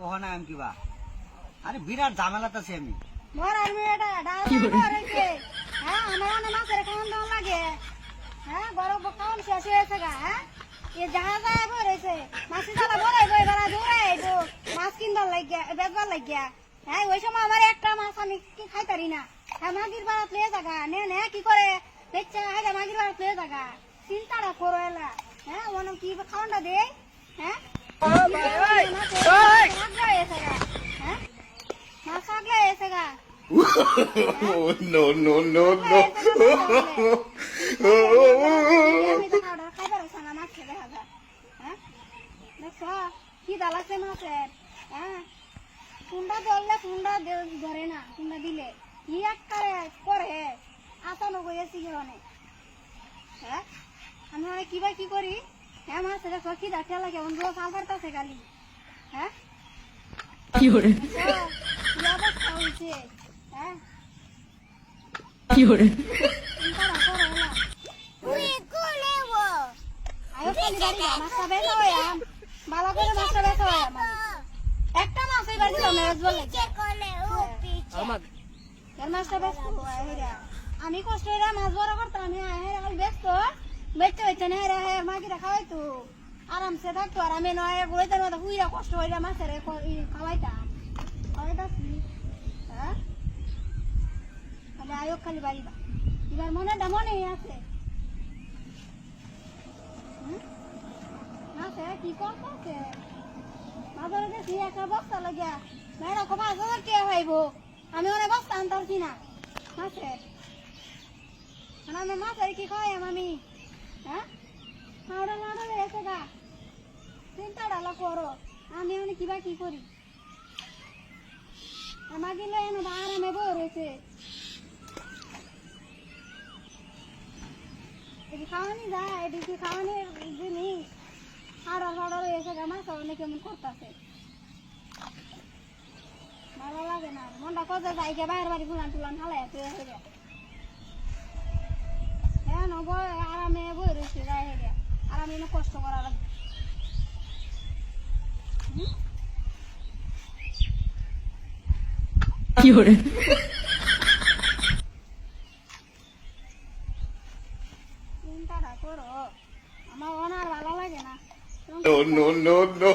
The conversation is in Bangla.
ওখানে আমি কিবা আরে বিরাট ঝামেলাতে আছি আমি। মোর আর মেয়েটা ডাল করেছে। হ্যাঁ আমার অনেক মাছের খাওয়ান দাওয়ান লাগে। হ্যাঁ গরম খাওয়ান শেষ হয়েছে গা। হ্যাঁ এ জাহাজ যায় ভরেছে মাছি জ্বালা ভরাই বই বেড়া দৌড়াই আইবো মাছ কিনবার লাগিয়া বেচবার লাগিয়া। হ্যাঁ ওই সময় আমার একটা মাছ আমি কি খাইতারি না। হ্যাঁ মাগির বাড়াত লিয়ে জাগা নে নে কি করে দেখছে হ্যাঁ মাগির বাড়াত লিয়ে জাগা চিন্তাটা করো এলা। হ্যাঁ ওন কি খাওয়ানটা দে। হ্যাঁ হ্যাঁ মাছ আগলে এসে গা। No, no, no, no. আমি তো খাওয়া খাইবার হচ্ছে না মাছ খেতে হবে। হ্যাঁ দেখছ কি দালাচ্ছে মাছের। হ্যাঁ কুন্ডা ধরলে কুন্ডা ধরে না কুন্ডা দিলে কি এক করে আসানো গেছি অনেক। হ্যাঁ আমি অনেক কিবা কি করি। হ্যাঁ মাছ দেখো কি দেখা লাগে অন্য সাল ফারতাছে খালি। হ্যাঁ কি করে কি অবস্থা হয়েছে। হ্যাঁ কি করে একটা মাছ আমি কষ্ট মাছ বড় করতাম ব্যস্ত বেচতে হচ্ছে না মাগিরা খাওয়াই তো আরামসে থাকতো আর আমি নয় বইতে হুইরা কষ্ট হইলে মাছের খাওয়াইতাম খাওয়াইতাছি। হ্যাঁ আয়োগ খালি বাড়িবা এবার মনেটা মনেই আছে। আছে কি করতেছে বাজারে গেছি একটা বস্তা লাগিয়া মেয়েরা 5,000 কে হইব আমি অনেক বস্তা আনতারছি না মাছের আমি মাছের কি খাই আমি। হ্যাঁ মাউডা মাউডা এসে গা চিন্তা ডালা করো আমি অনেক কিবা কি করি আমাকে এনে আরামে বই রয়েছে এটি খাওয়ানি যায় এটি খাওয়ানির জিনিস হাড়ার এসে গা মাছ অনেক কেমন করতেছে ভালো লাগে না মনটা কত যাই গে বাইরের বাড়ি ফুলান টুলান হালাই হয়ে যায়। হ্যাঁ বই আরামে বই রয়েছে যাই হে আরামে কষ্ট করা লাগে। কি করে চিন্তাটা করো আমার ওনার ভালো লাগে না। No, no, no, no.